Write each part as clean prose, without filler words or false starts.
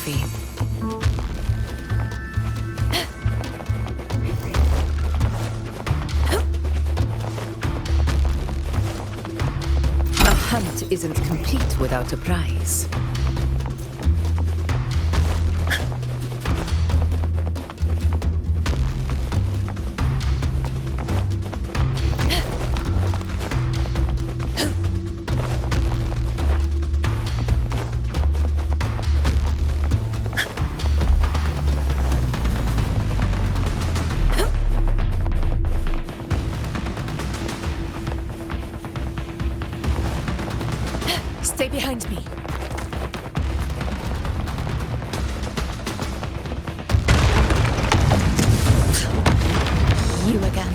trophy. A hunt isn't complete without a prize. Stay behind me. You again.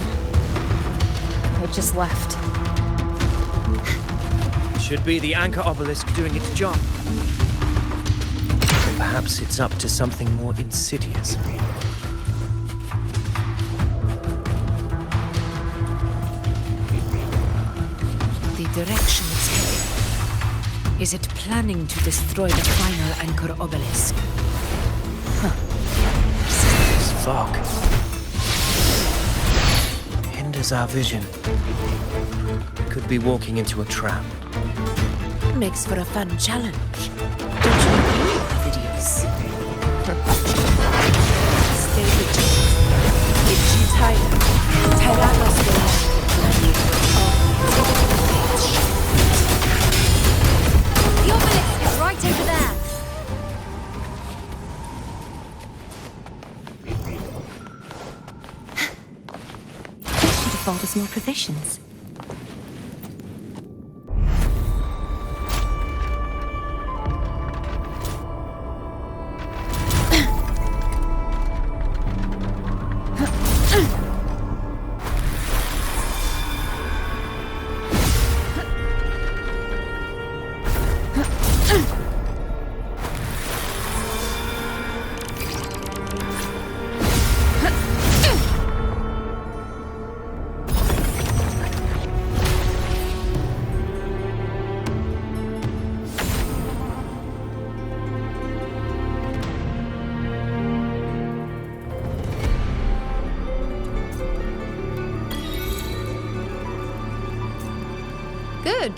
I just left. Should be the anchor obelisk doing its job. Perhaps it's up to something more insidious. The direction it's heading. Is it planning to destroy the final anchor obelisk? This fog hinders our vision. We could be walking into a trap. Makes for a fun challenge. Don't you agree with the videos? Stay vigilant. If she's hiding, Tyrannos will land The obelisk is right over there. Should have bought us more provisions. Good.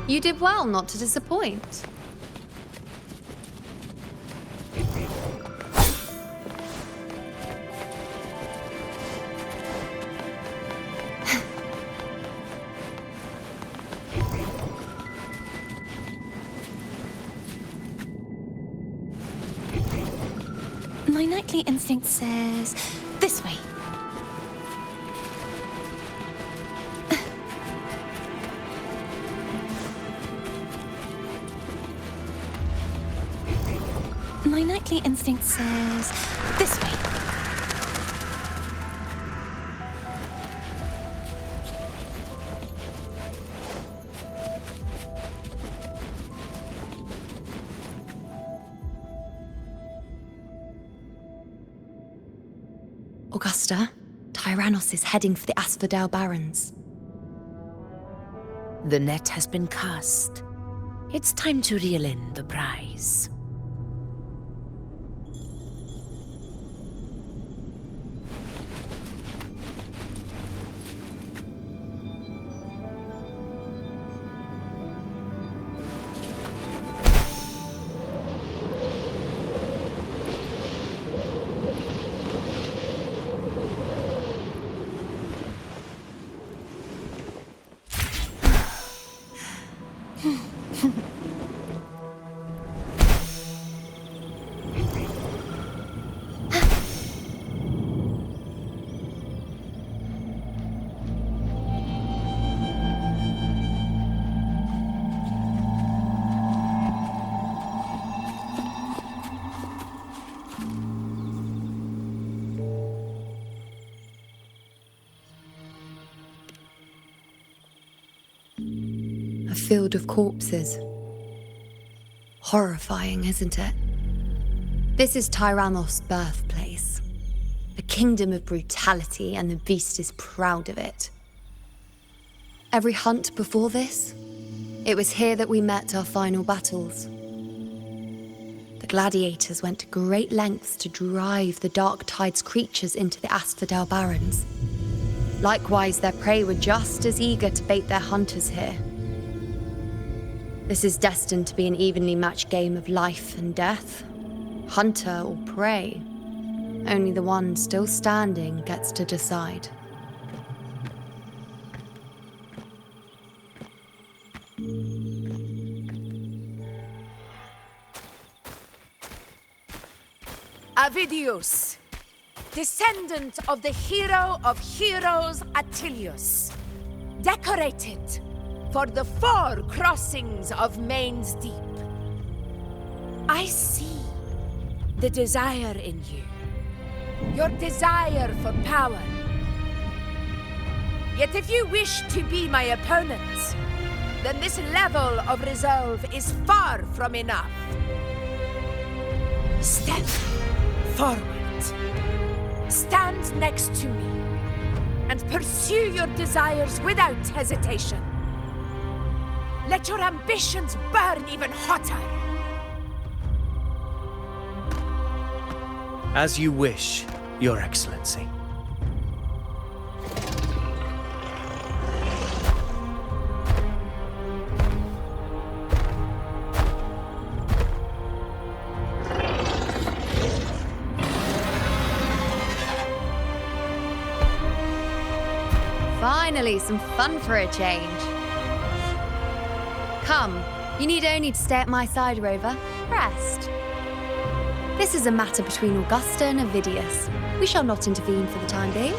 You did well not to disappoint. My nightly instinct says this way. My nightly instinct says this way. Augusta, Tyrannos is heading for the Asphodel Barrens. The net has been cast. It's time to reel in the prize. A field of corpses. Horrifying, isn't it? This is Tyrannos' birthplace. A kingdom of brutality, and the beast is proud of it. Every hunt before this, it was here that we met our final battles. The gladiators went to great lengths to drive the Dark Tide's creatures into the Asphodel Barrens. Likewise, their prey were just as eager to bait their hunters here. This is destined to be an evenly matched game of life and death. Hunter or prey. Only the one still standing gets to decide. Avidius, descendant of the hero of heroes Attilius, decorated for the 4 crossings of Main's Deep. I see the desire in you, your desire for power. Yet if you wish to be my opponent, then this level of resolve is far from enough. Step forward. Stand next to me and pursue your desires without hesitation. Let your ambitions burn even hotter. As you wish, Your Excellency. Finally, some fun for a change. Come, you need only to stay at my side, Rover. Rest. This is a matter between Augusta and Avidius. We shall not intervene for the time being.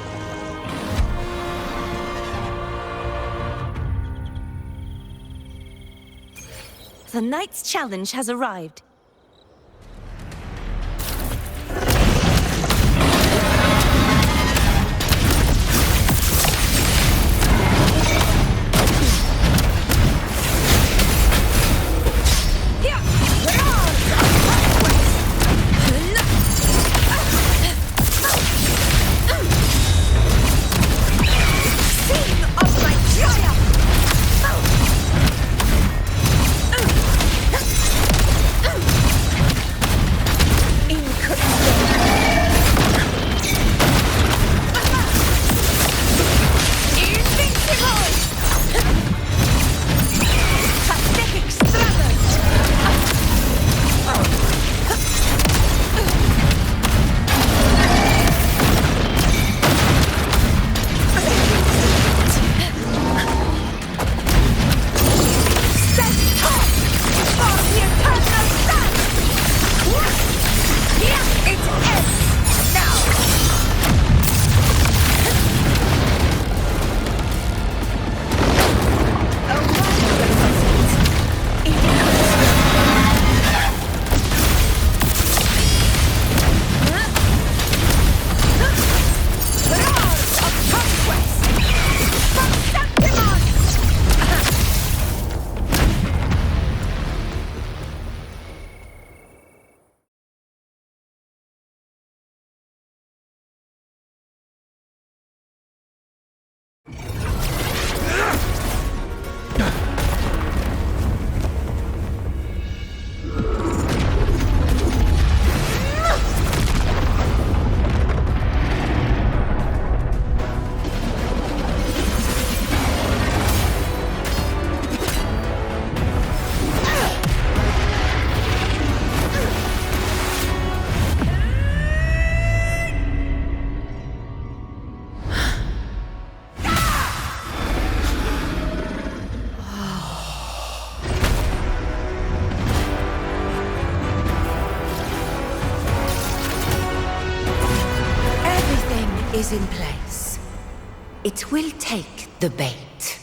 The knight's challenge has arrived. Is in place. It will take the bait.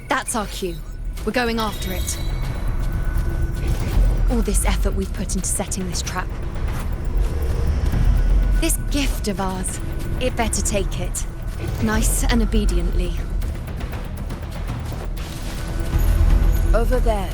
That's our cue. We're going after it. All this effort we've put into setting this trap. This gift of ours, it better take it. Nice and obediently. Over there.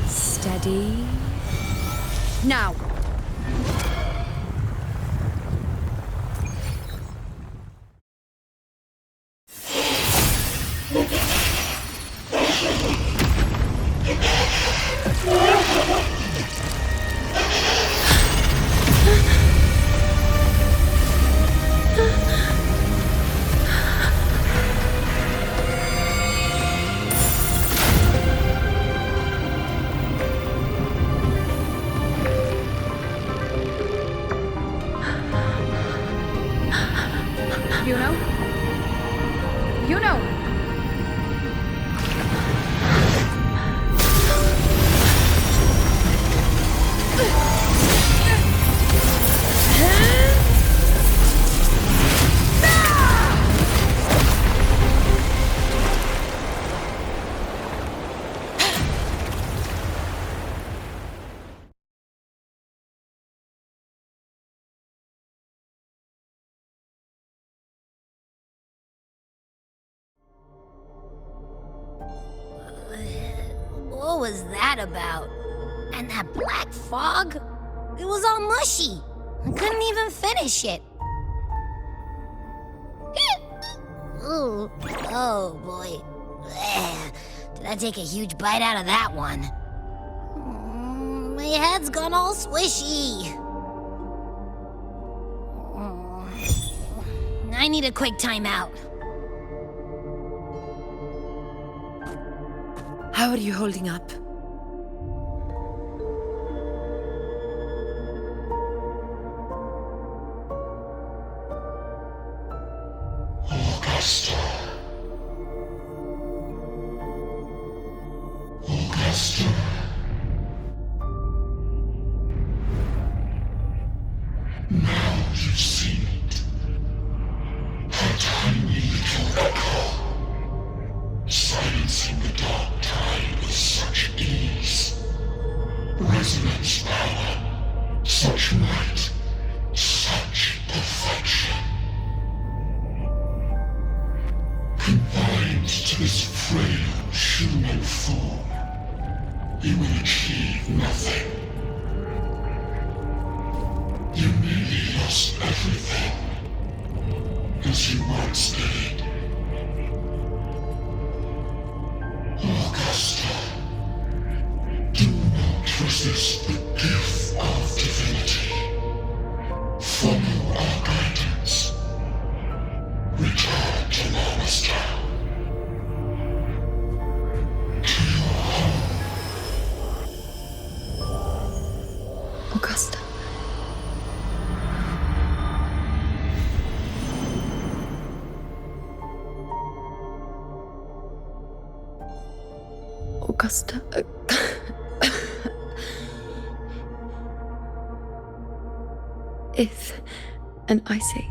Steady. Now. You know. What was that about? And that black fog? It was all mushy. I couldn't even finish it. Ooh, oh boy. Did I take a huge bite out of that one? My head's gone all swishy. I need a quick timeout. How are you holding up? Augusta. Augusta. Now you've seen it. Her tiny little echo. Silencing the dark tide with such ease. Resonance power, such might, such perfection. Confined to this frail human form, you will achieve nothing. You nearly lost everything, as you once did. Augusta, do not resist the gift of divinity. Follow our guidance. Return to Lawless Town. To your home. Augusta. Augusta. If, and I say,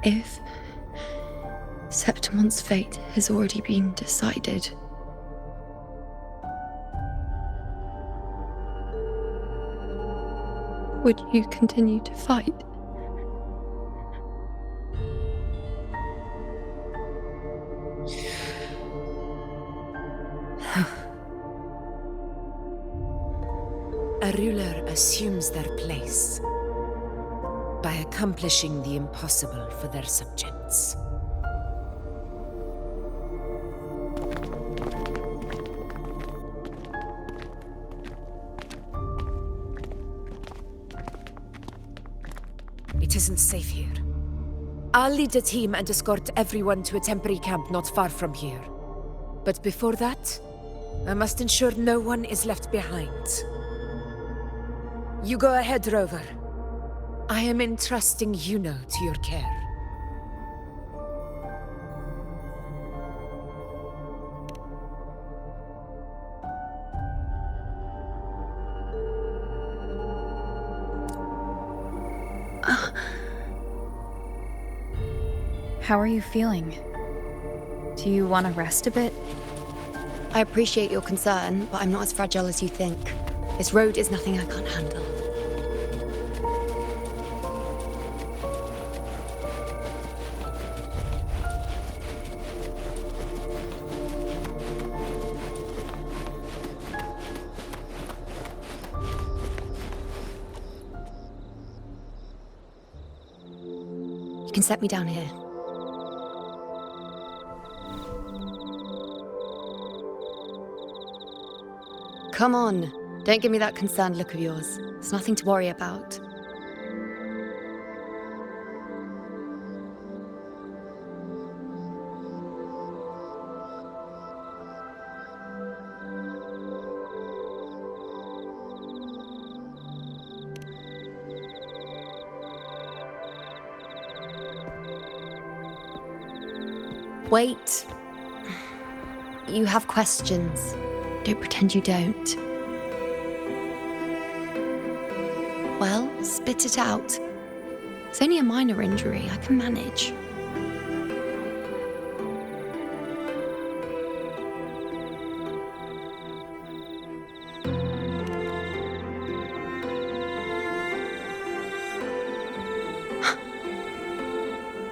if Septimon's fate has already been decided, would you continue to fight? A ruler assumes their place, by accomplishing the impossible for their subjects. It isn't safe here. I'll lead a team and escort everyone to a temporary camp not far from here. But before that, I must ensure no one is left behind. You go ahead, Rover. I am entrusting Yuno to your care. How are you feeling? Do you want to rest a bit? I appreciate your concern, but I'm not as fragile as you think. This road is nothing I can't handle. You can set me down here. Come on. Don't give me that concerned look of yours. There's nothing to worry about. Wait. You have questions. Don't pretend you don't. Well, spit it out. It's only a minor injury. I can manage.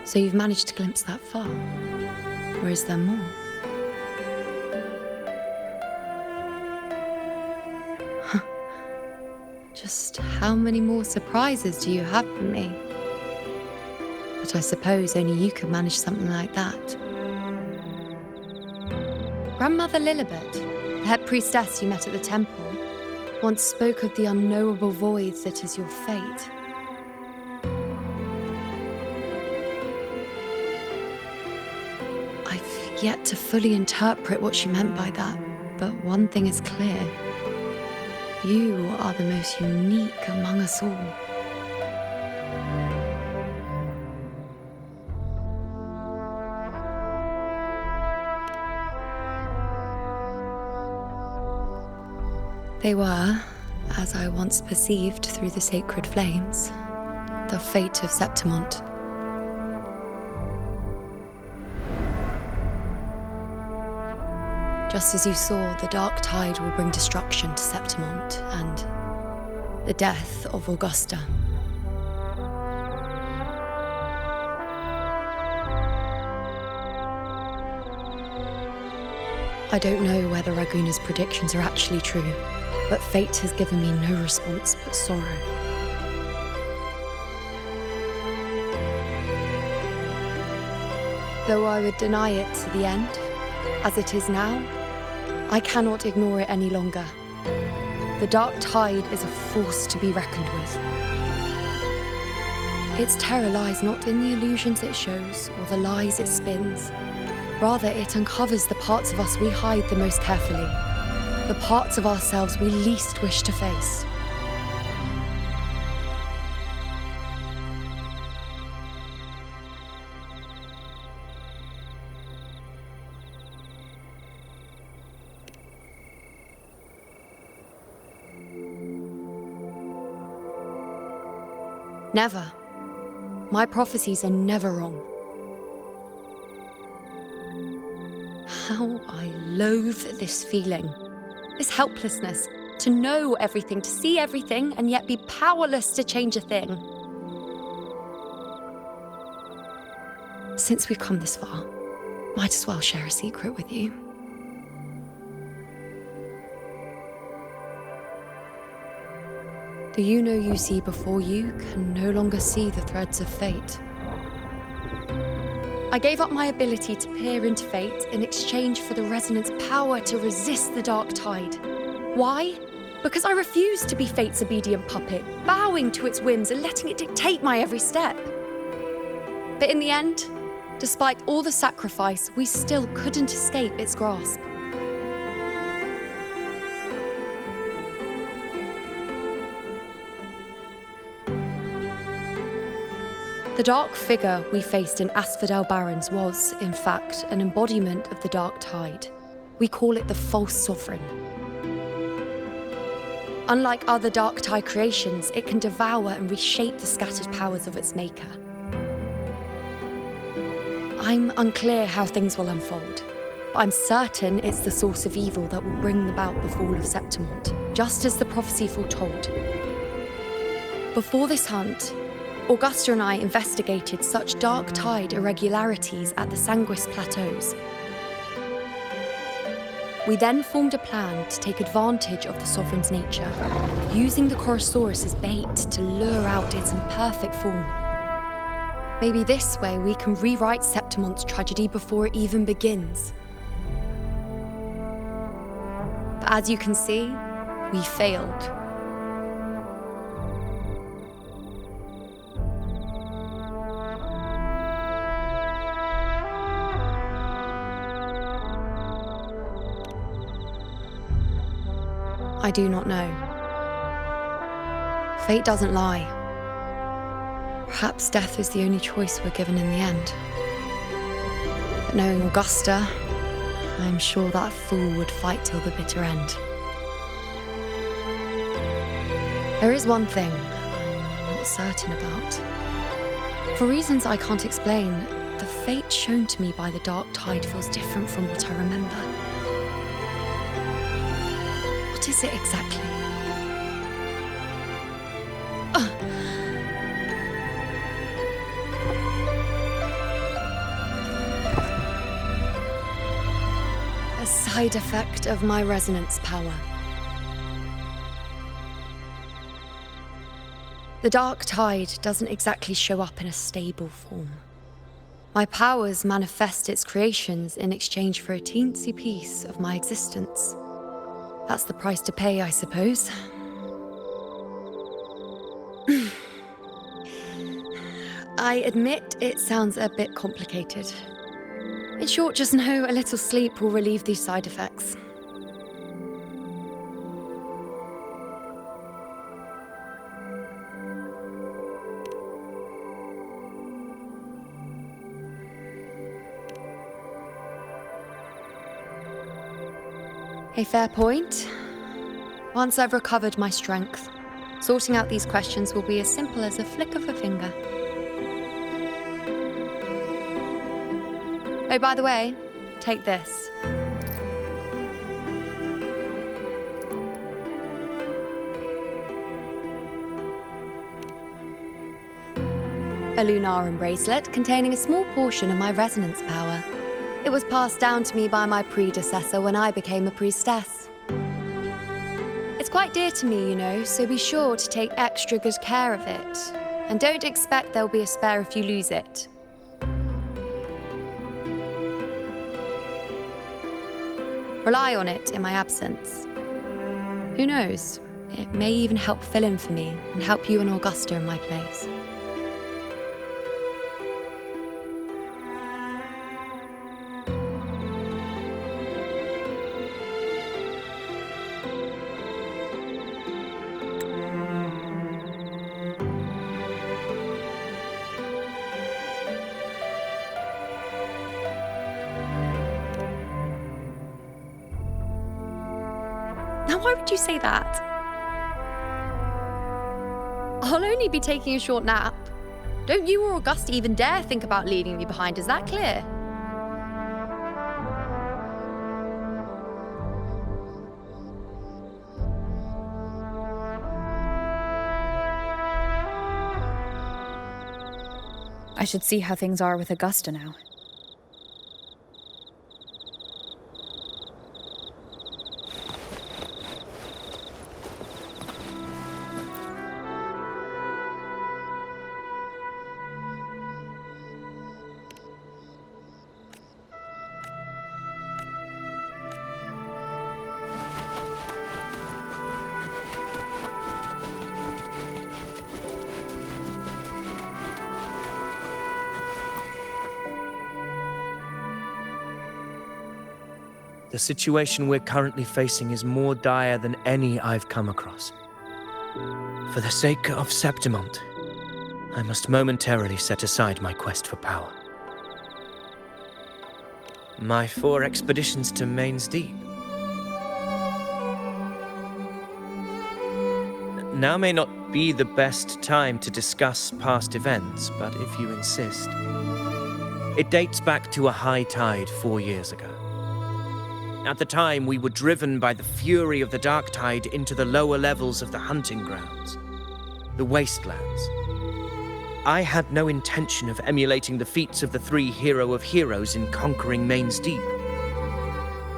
So you've managed to glimpse that far? Or is there more? Just how many more surprises do you have for me? But I suppose only you could manage something like that. Grandmother Lilibet, the head priestess you met at the temple, once spoke of the unknowable void that is your fate. I've yet to fully interpret what she meant by that, but one thing is clear. You are the most unique among us all. They were, as I once perceived through the sacred flames, the fate of Septimont. Just as you saw, the dark tide will bring destruction to Septimont and the death of Augusta. I don't know whether Raguna's predictions are actually true, but fate has given me no response but sorrow. Though I would deny it to the end, as it is now, I cannot ignore it any longer. The dark tide is a force to be reckoned with. Its terror lies not in the illusions it shows or the lies it spins. Rather, it uncovers the parts of us we hide the most carefully, the parts of ourselves we least wish to face. Never. My prophecies are never wrong. How I loathe this feeling, this helplessness, to know everything, to see everything, and yet be powerless to change a thing. Since we've come this far, might as well share a secret with you. The you see before you can no longer see the threads of fate. I gave up my ability to peer into fate in exchange for the resonance power to resist the dark tide. Why? Because I refused to be fate's obedient puppet, bowing to its whims and letting it dictate my every step. But in the end, despite all the sacrifice, we still couldn't escape its grasp. The dark figure we faced in Asphodel Barrens was, in fact, an embodiment of the dark tide. We call it the false sovereign. Unlike other dark tide creations, it can devour and reshape the scattered powers of its maker. I'm unclear how things will unfold, but I'm certain it's the source of evil that will bring about the fall of Septimont, just as the prophecy foretold. Before this hunt, Augusta and I investigated such dark tide irregularities at the Sanguis Plateaus. We then formed a plan to take advantage of the Sovereign's nature, using the Chorosaurus as bait to lure out its imperfect form. Maybe this way we can rewrite Septimont's tragedy before it even begins. But as you can see, we failed. I do not know. Fate doesn't lie. Perhaps death is the only choice we're given in the end. But knowing Augusta, I'm sure that fool would fight till the bitter end. There is one thing I'm not certain about. For reasons I can't explain, the fate shown to me by the dark tide feels different from what I remember. What is it exactly? A side effect of my resonance power. The dark tide doesn't exactly show up in a stable form. My powers manifest its creations in exchange for a teensy piece of my existence. That's the price to pay, I suppose. I admit it sounds a bit complicated. In short, just know a little sleep will relieve these side effects. A fair point. Once I've recovered my strength, sorting out these questions will be as simple as a flick of a finger. Oh, by the way, take this. A Lunarum bracelet containing a small portion of my resonance power. It was passed down to me by my predecessor when I became a priestess. It's quite dear to me, you know, so be sure to take extra good care of it. And don't expect there'll be a spare if you lose it. Rely on it in my absence. Who knows? It may even help fill in for me and help you and Augusta in my place. Now, why would you say that? I'll only be taking a short nap. Don't you or Augusta even dare think about leaving me behind, is that clear? I should see how things are with Augusta now. the situation we're currently facing is more dire than any I've come across. For the sake of Septimont, I must momentarily set aside my quest for power. My 4 expeditions to Main's Deep. Now may not be the best time to discuss past events, but if you insist. It dates back to a high tide 4 years ago. At the time, we were driven by the fury of the dark tide into the lower levels of the hunting grounds, the wastelands. I had no intention of emulating the feats of the 3 hero of heroes in conquering Main's Deep.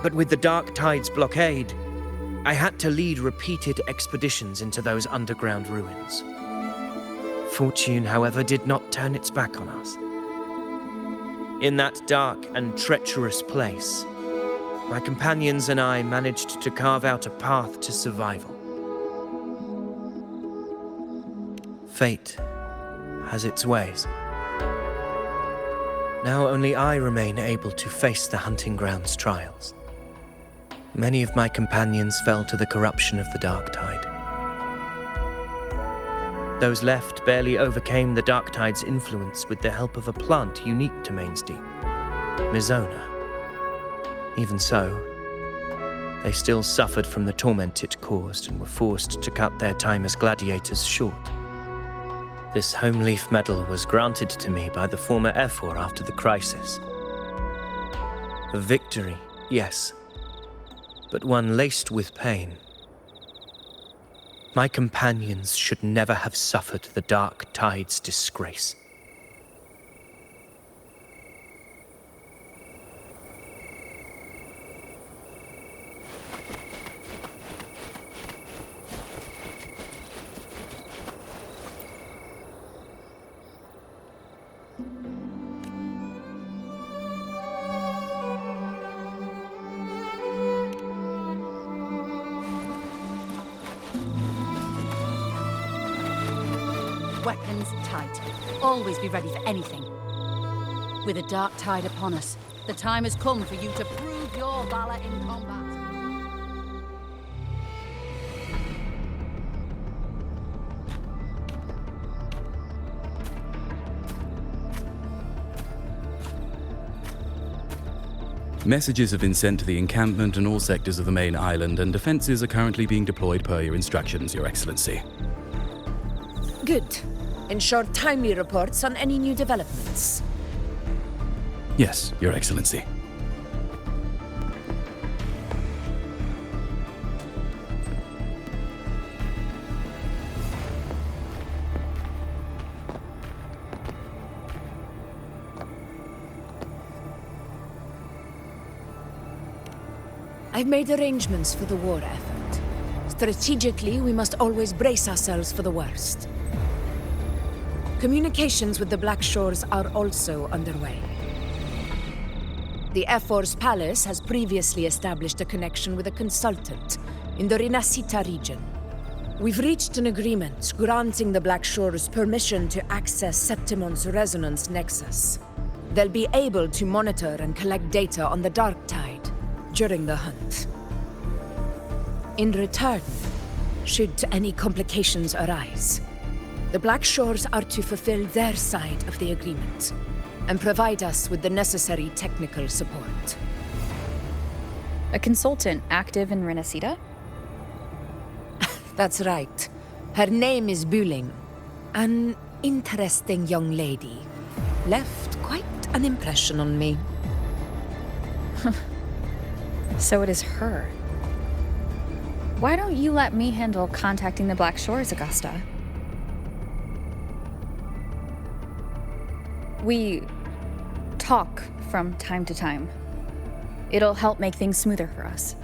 But with the dark tide's blockade, I had to lead repeated expeditions into those underground ruins. Fortune, however, did not turn its back on us. In that dark and treacherous place, my companions and I managed to carve out a path to survival. Fate has its ways. Now only I remain able to face the hunting grounds trials. Many of my companions fell to the corruption of the dark tide. Those left barely overcame the dark tide's influence with the help of a plant unique to Main's Deep, Mizona. Even so, they still suffered from the torment it caused and were forced to cut their time as gladiators short. This home leaf medal was granted to me by the former Ephor after the crisis. A victory, yes, but one laced with pain. My companions should never have suffered the dark tide's disgrace. Weapons tight. Always be ready for anything. With a dark tide upon us, the time has come for you to prove your valor in combat. Messages have been sent to the encampment and all sectors of the main island, and defenses are currently being deployed per your instructions, Your Excellency. Good. Ensure timely reports on any new developments. Yes, Your Excellency. I've made arrangements for the war effort. Strategically, we must always brace ourselves for the worst. Communications with the Black Shores are also underway. The Ephor's palace has previously established a connection with a consultant in the Rinascita region. We've reached an agreement granting the Black Shores permission to access Septimont's resonance nexus. They'll be able to monitor and collect data on the Dark Tide during the hunt. In return, should any complications arise, the Black Shores are to fulfill their side of the agreement and provide us with the necessary technical support. A consultant active in Rinascita? That's right. Her name is Buling. An interesting young lady. Left quite an impression on me. So it is her. Why don't you let me handle contacting the Black Shores, Augusta? We talk from time to time. It'll help make things smoother for us.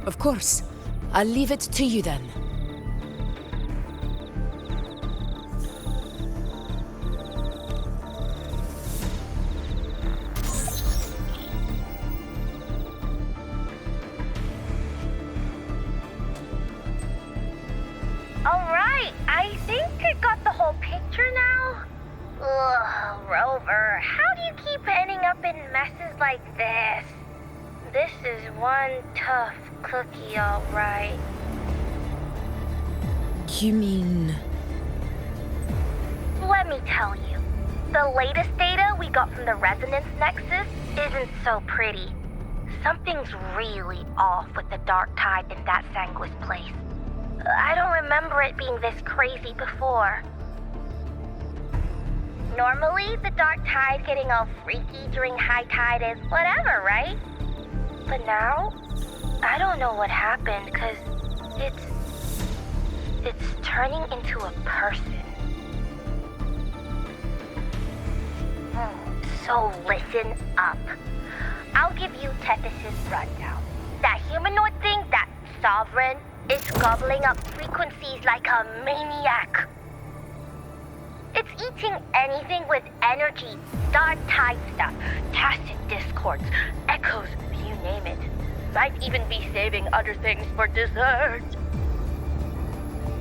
Of course. I'll leave it to you then. Alright, I think I got the whole picture now. Ugh, Rover, how do you keep ending up in messes like this? This is one tough cookie, all right. You mean... Let me tell you. The latest data we got from the resonance nexus isn't so pretty. Something's really off with the dark tide in that Sanguis place. I don't remember it being this crazy before. Normally, the dark tide getting all freaky during high tide is whatever, right? But now, I don't know what happened, because it's turning into a person. So listen up. I'll give you Tethys' rundown. That humanoid thing, that Sovereign, is gobbling up frequencies like a maniac. It's eating anything with energy, dark tide stuff, tacit discords, echoes, you name it. Might even be saving other things for dessert.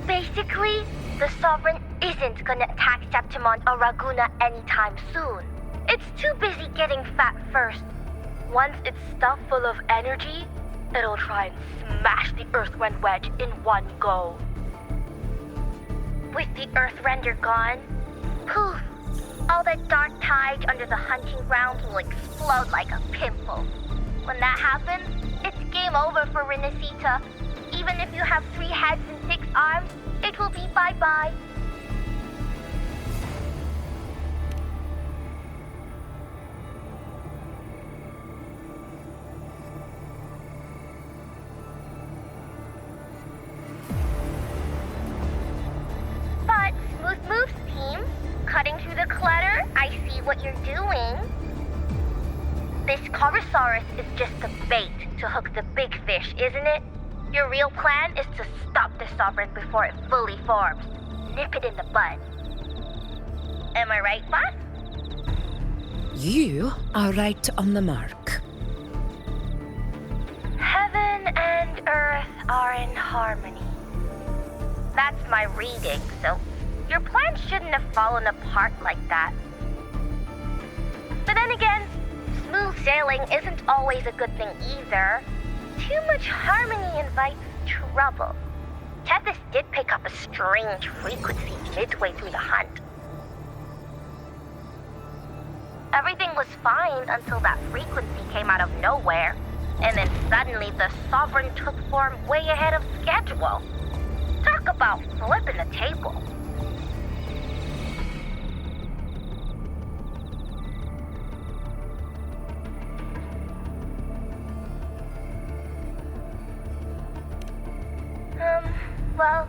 Basically, the Sovereign isn't gonna attack Septimon or Raguna anytime soon. It's too busy getting fat first. Once it's stuffed full of energy, it'll try and smash the Earthrend wedge in one go. With the Earthrender gone, poof, all that dark tide under the hunting grounds will explode like a pimple. When that happens, it's game over for Renacita. Even if you have 3 heads and 6 arms, it will be bye-bye. But, Smooth Moves team, cutting through the clutter, I see what you're doing. This Corosaurus is just the bait to hook the big fish, isn't it? Your real plan is to stop the Sovereign before it fully forms. Nip it in the bud. Am I right, boss? You are right on the mark. Heaven and Earth are in harmony. That's my reading, so your plan shouldn't have fallen apart like that. But then again, smooth sailing isn't always a good thing either. Too much harmony invites trouble. Tethys did pick up a strange frequency midway through the hunt. Everything was fine until that frequency came out of nowhere, and then suddenly the Sovereign took form way ahead of schedule. Talk about flipping the table. Well,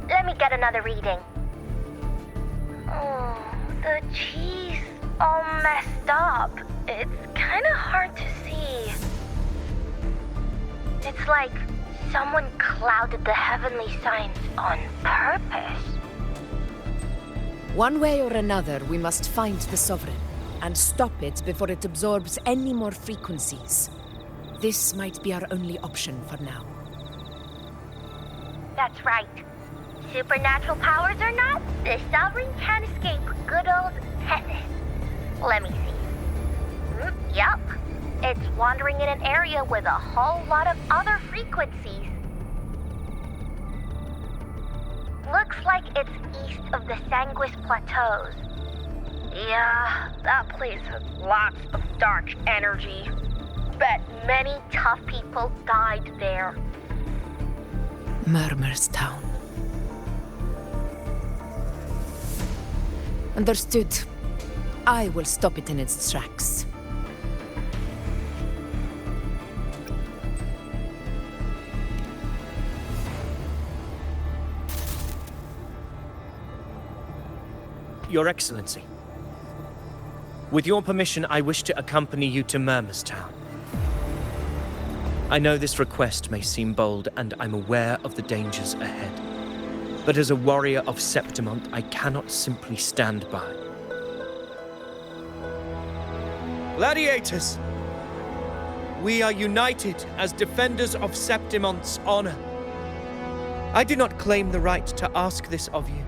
let me get another reading. Oh, the cheese all messed up. It's kind of hard to see. It's like someone clouded the heavenly signs on purpose. One way or another, we must find the Sovereign and stop it before it absorbs any more frequencies. This might be our only option for now. That's right. Supernatural powers or not, the Sovereign can't escape good old Tethys. Let me see. Yup. It's wandering in an area with a whole lot of other frequencies. Looks like it's east of the Sanguis Plateaus. Yeah, that place has lots of dark energy. Bet many tough people died there. Murmur's Town. Understood. I will stop it in its tracks. Your Excellency, with your permission, I wish to accompany you to Murmur's Town. I know this request may seem bold, and I'm aware of the dangers ahead. But as a warrior of Septimont, I cannot simply stand by. Gladiators! We are united as defenders of Septimont's honor. I do not claim the right to ask this of you.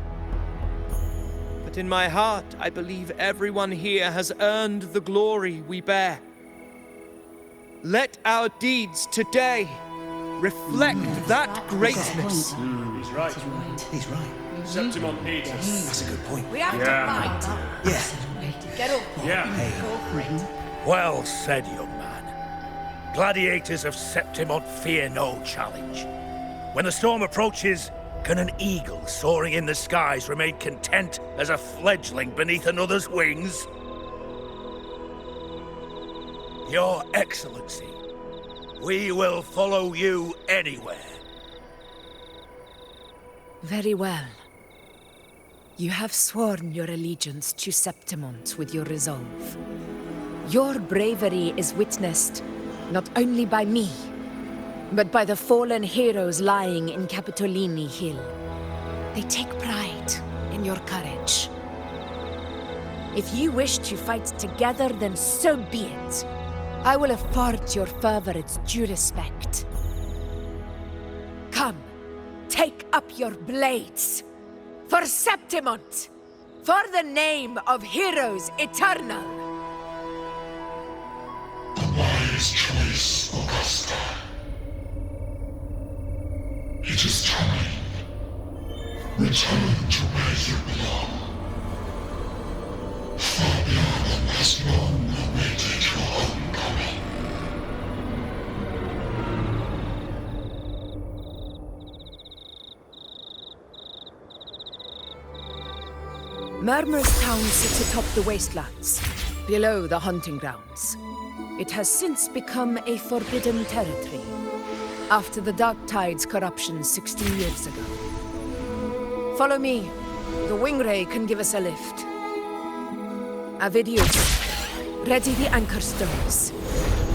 But in my heart, I believe everyone here has earned the glory we bear. Let our deeds today reflect that greatness. He's right. He's right. Septimon needs us. That's a good point. We have to fight. Yeah. Get up. Yeah. Go for it. Well said, young man. Gladiators of Septimon fear no challenge. When the storm approaches, can an eagle soaring in the skies remain content as a fledgling beneath another's wings? Your Excellency, we will follow you anywhere. Very well. You have sworn your allegiance to Septimont with your resolve. Your bravery is witnessed not only by me, but by the fallen heroes lying in Capitolini Hill. They take pride in your courage. If you wish to fight together, then so be it. I will afford your fervor its due respect. Come, take up your blades. For Septimont! For the name of heroes eternal! The wise choice, Augusta. It is time. Return to where you belong. Fabian has long awaited your homecoming. Murmur's town sits atop the wastelands, below the hunting grounds. It has since become a forbidden territory, after the Dark Tide's corruption 16 years ago. Follow me. The Wingray can give us a lift. Avidius, ready the anchor stones.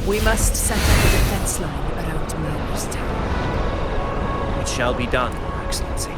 We must set up a defense line around Murmur's town. It shall be done, Your Excellency.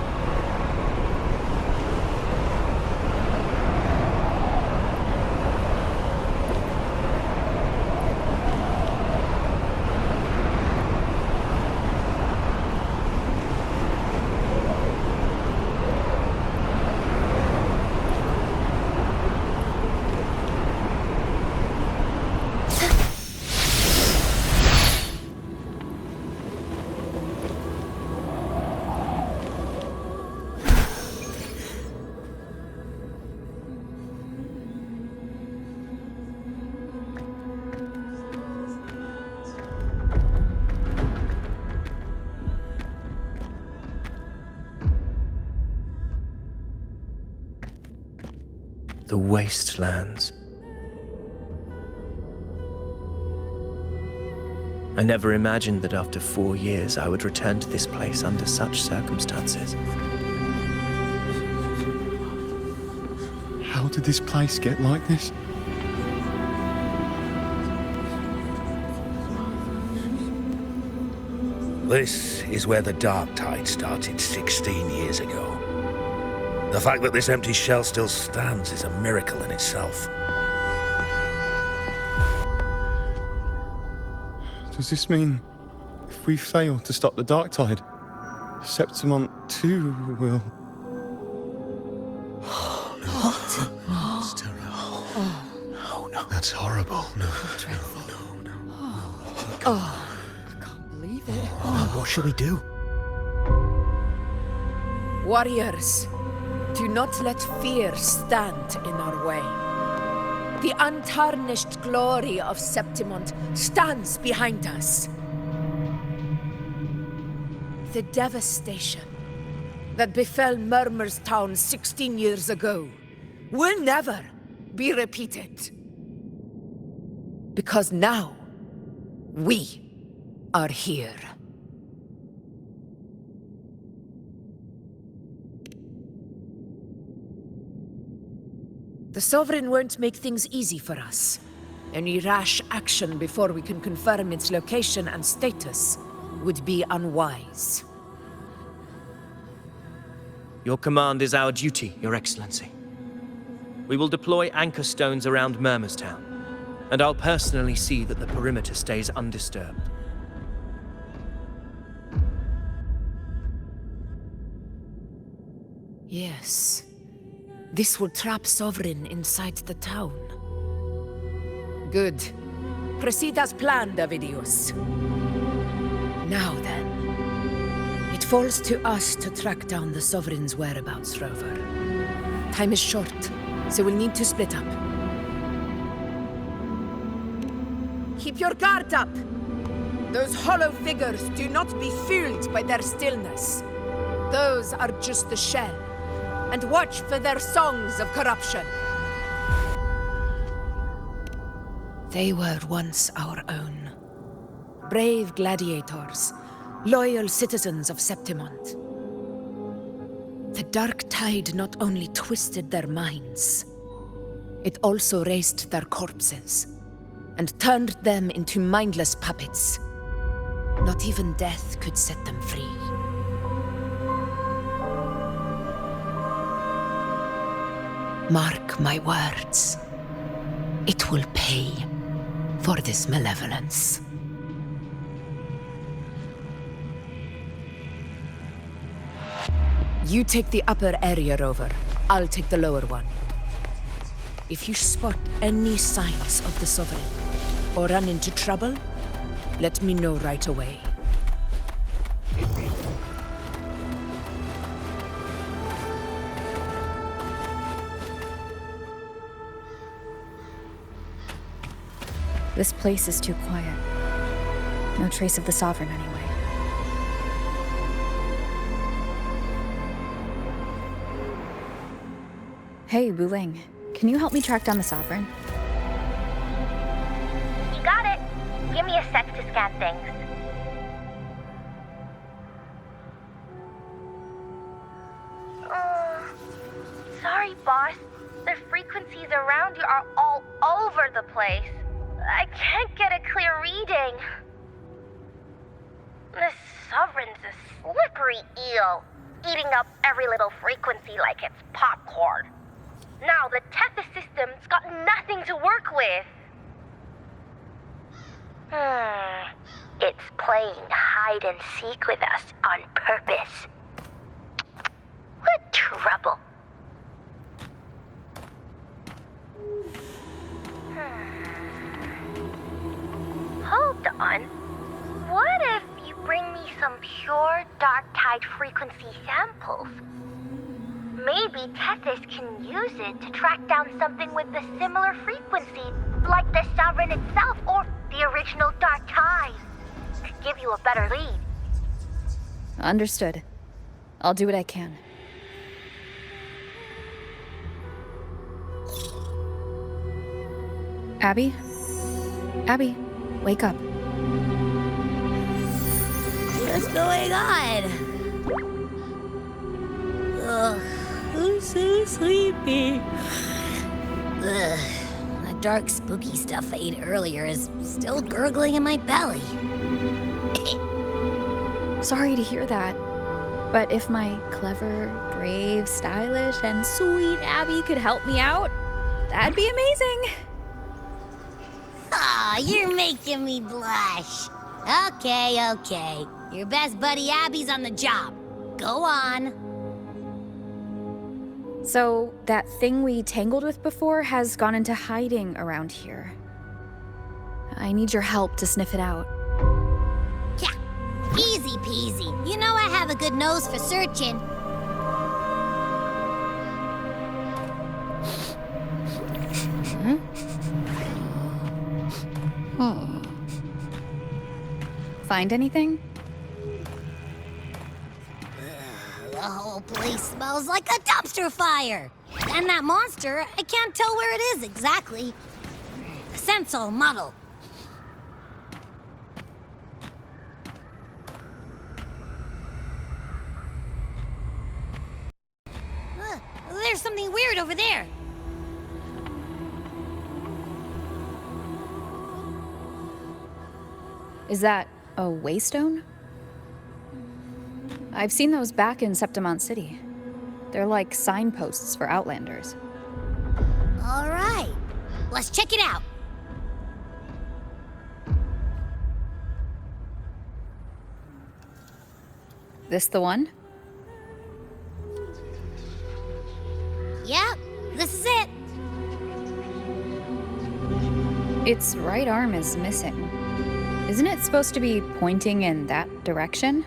The wastelands. I never imagined that after 4 years I would return to this place under such circumstances. How did this place get like this? This is where the Dark Tide started 16 years ago. The fact that this empty shell still stands is a miracle in itself. Does this mean if we fail to stop the Dark Tide, Septimont too will... What? It's terrible. No. That's horrible. No. Oh, I can't believe it. What shall we do? Warriors, do not let fear stand in our way. The untarnished glory of Septimont stands behind us. The devastation that befell Murmur's town 16 years ago will never be repeated. Because now, we are here. The Sovereign won't make things easy for us. Any rash action before we can confirm its location and status would be unwise. Your command is our duty, Your Excellency. We will deploy anchor stones around Murmur's town, and I'll personally see that the perimeter stays undisturbed. Yes. This will trap Sovereign inside the town. Good. Proceed as planned, Avidius. Now then, it falls to us to track down the Sovereign's whereabouts, Rover. Time is short, so we'll need to split up. Keep your guard up! Those hollow figures do not be fooled by their stillness. Those are just the shell. And watch for their songs of corruption. They were once our own. Brave gladiators, loyal citizens of Septimont. The dark tide not only twisted their minds, it also raised their corpses and turned them into mindless puppets. Not even death could set them free. Mark my words. It will pay for this malevolence. You take the upper area, Rover. I'll take the lower one. If you spot any signs of the Sovereign, or run into trouble, let me know right away. This place is too quiet. No trace of the Sovereign anyway. Hey, Wuthering. Can you help me track down the Sovereign? You got it. Give me a sec to scan things. Sorry, boss. The frequencies around you are all over the place. I can't get a clear reading. This Sovereign's a slippery eel, eating up every little frequency like it's popcorn. Now the Tethys system's got nothing to work with. It's playing hide and seek with us on purpose. What trouble? Hold on. What if you bring me some pure dark tide frequency samples? Maybe Tethys can use it to track down something with a similar frequency, like the Sovereign itself or the original dark tide. Could give you a better lead. Understood. I'll do what I can. Abby? Abby, wake up. What's going on? Ugh, I'm so sleepy. Ugh, that dark, spooky stuff I ate earlier is still gurgling in my belly. Sorry to hear that. But if my clever, brave, stylish, and sweet Abby could help me out, that'd be amazing. Aw, you're making me blush. Okay. Your best buddy Abby's on the job. Go on. So, that thing we tangled with before has gone into hiding around here. I need your help to sniff it out. Yeah, easy peasy. You know I have a good nose for searching. Find anything? The whole place smells like a dumpster fire. And that monster, I can't tell where it is exactly. The scent's all muddled. There's something weird over there. Is that a waystone? I've seen those back in Septimont City. They're like signposts for Outlanders. All right, let's check it out. This the one? Yep, this is it. Its right arm is missing. Isn't it supposed to be pointing in that direction?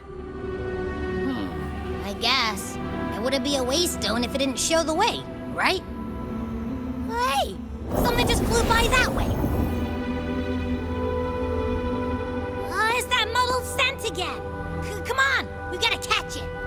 I guess. It wouldn't be a waystone if it didn't show the way, right? Hey! Something just flew by that way! It's that muddled scent again! Come on! We gotta catch it!